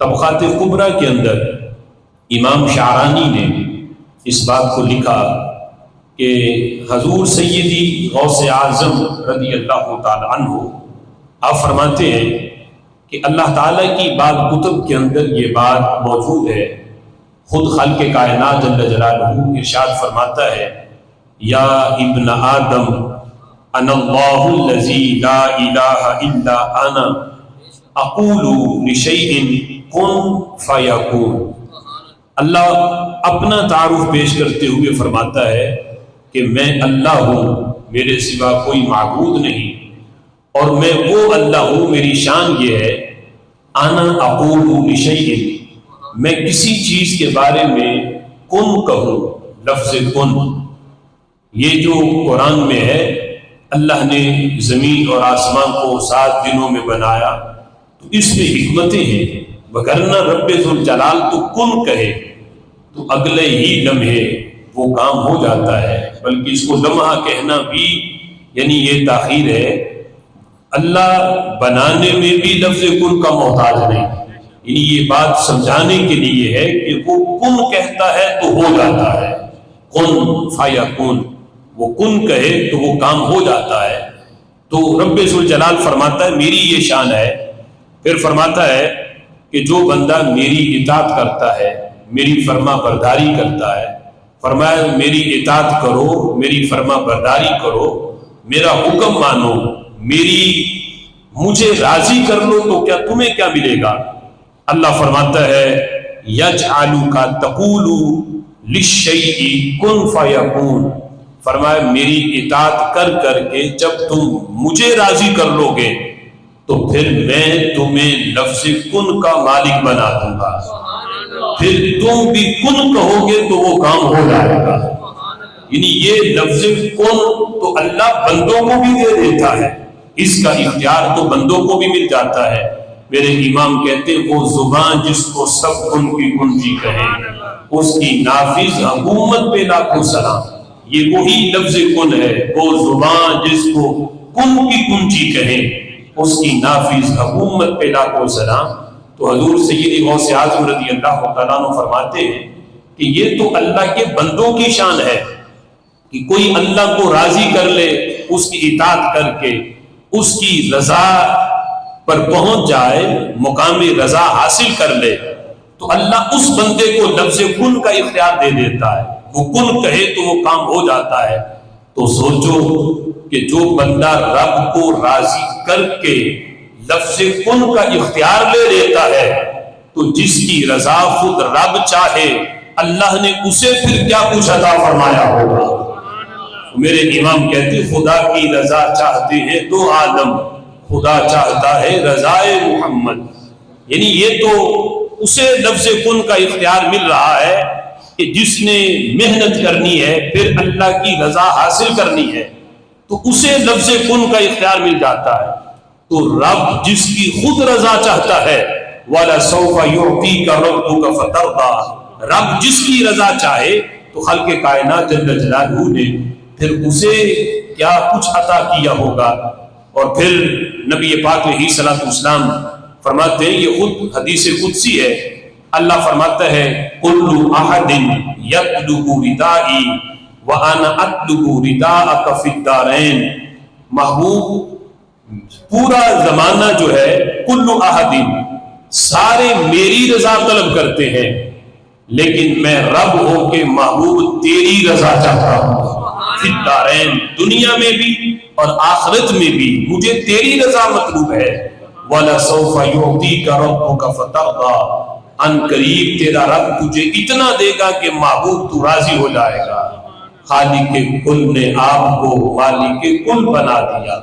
طبقات کبریٰ کے اندر امام شعرانی نے اس بات کو لکھا کہ حضور سیدی غوث اعظم رضی اللہ تعالی عنہ آپ فرماتے ہیں کہ اللہ تعالیٰ کی بعض کتب کے اندر یہ بات موجود ہے. خود خالق کائنات جل جلالہ ارشاد فرماتا ہے یا ابن آدم انا اللہ الذی لا الہ الا انا اقول لشیء کن فیکون. اللہ اپنا تعارف پیش کرتے ہوئے فرماتا ہے کہ میں اللہ ہوں، میرے سوا کوئی معبود نہیں، اور میں وہ اللہ ہوں، میری شان یہ ہے انا اقول لشیء، میں کسی چیز کے بارے میں کن کہوں، لفظ کن. یہ جو قرآن میں ہے اللہ نے زمین اور آسمان کو 7 دنوں میں بنایا تو اس میں حکمتیں ہیں، وگرنہ رب ذوالجلال تو کن کہے تو اگلے ہی لمحے وہ کام ہو جاتا ہے، بلکہ اس کو لمحہ کہنا بھی یعنی یہ تاخیر ہے. اللہ بنانے میں بھی لفظ کن کا محتاج نہیں، یعنی یہ بات سمجھانے کے لیے ہے کہ وہ کن کہتا ہے تو ہو جاتا ہے، کن فیکون، وہ کن کہے تو وہ کام ہو جاتا ہے. تو رب ذوالجلال فرماتا ہے میری یہ شان ہے. پھر فرماتا ہے کہ جو بندہ میری اطاعت کرتا ہے، میری فرما برداری کرتا ہے، فرمایا میری اطاعت کرو، میری فرما برداری کرو، میرا حکم مانو، مجھے راضی کر لو تو کیا تمہیں کیا ملے گا؟ اللہ فرماتا ہے یجعلک تقول للشیء کن فیکون. فرمایا میری اطاعت کر کر کے جب تم مجھے راضی کر لو گے تو پھر میں تمہیں لفظ کن کا مالک بنا دوں گا، پھر تم بھی کن کہو گے تو وہ کام ہو جائے گا. یعنی یہ لفظ کن تو اللہ بندوں کو بھی دے دیتا ہے، اس کا اختیار تو بندوں کو بھی مل جاتا ہے. میرے امام کہتے ہیں وہ زبان جس کو سب کن کی کنجی کہے اس کی نافذ حکومت پہ لاکھوں سلام. یہ وہی لفظ کن ہے، وہ زبان جس کو کن کی کنجی کہے اس کی نافذ حکومت پہ لاکھوں سلام. تو حضور سیدی غوث اعظم رضی اللہ تعالیٰ عنہ فرماتے ہیں کہ یہ تو اللہ کے بندوں کی شان ہے کہ کوئی اللہ کو راضی کر لے، اس کی اطاعت کر کے اس کی رضا پر پہنچ جائے، مقام رضا حاصل کر لے تو اللہ اس بندے کو لفظ کن کا اختیار دے دیتا ہے. وہ کن کہے تو وہ کام ہو جاتا ہے. تو سوچو کہ جو بندہ رب کو راضی کر کے لفظ کن کا اختیار لے لیتا ہے تو جس کی رضا خود رب چاہے اللہ نے اسے پھر کیا کچھ عطا فرمایا ہوگا. میرے امام کہتے خدا کی رضا چاہتے ہیں 2 عالم، خدا چاہتا ہے رضائے محمد. یعنی یہ تو اسے لفظ کن کا اختیار مل رہا ہے کہ جس نے محنت کرنی ہے پھر اللہ کی رضا حاصل کرنی ہے تو اسے لفظ کن کا اختیار مل جاتا ہے. تو رب جس کی خود رضا چاہتا ہے وَلَسَوْفَ يُعْطِيكَ رَبُّكَ فَتَرْضَىٰ، رب جس کی رضا چاہے تو خالق کائنات جل جلالہ نے پھر اسے کیا کچھ عطا کیا ہوگا. اور پھر نبی پاک علیہ الصلوۃ والسلام فرماتے ہیں، یہ خود حدیث قدسی ہے، اللہ فرماتا ہے كُلُّ أَحَدٍ يَطْلُبُ رِدَائِي وَأَنَا أَطْلُبُ رِدَاءَكَ فِي الدَّارَيْنِ. محبوب پورا زمانہ جو ہے کل احد سارے میری رضا طلب کرتے ہیں، لیکن میں رب ہو کے محبوب تیری رضا چاہتا ہوں. فی الدارین، دنیا میں بھی اور آخرت میں بھی مجھے تیری رضا مطلوب ہے. وَلَسَوْفَ يُعْطِيكَ رَبُّكَ فَتَرْضَىٰ، ان قریب تیرا رب تجھے اتنا دے گا کہ محبوب تو راضی ہو جائے گا. خالق کل نے آپ کو مالک کل بنا دیا.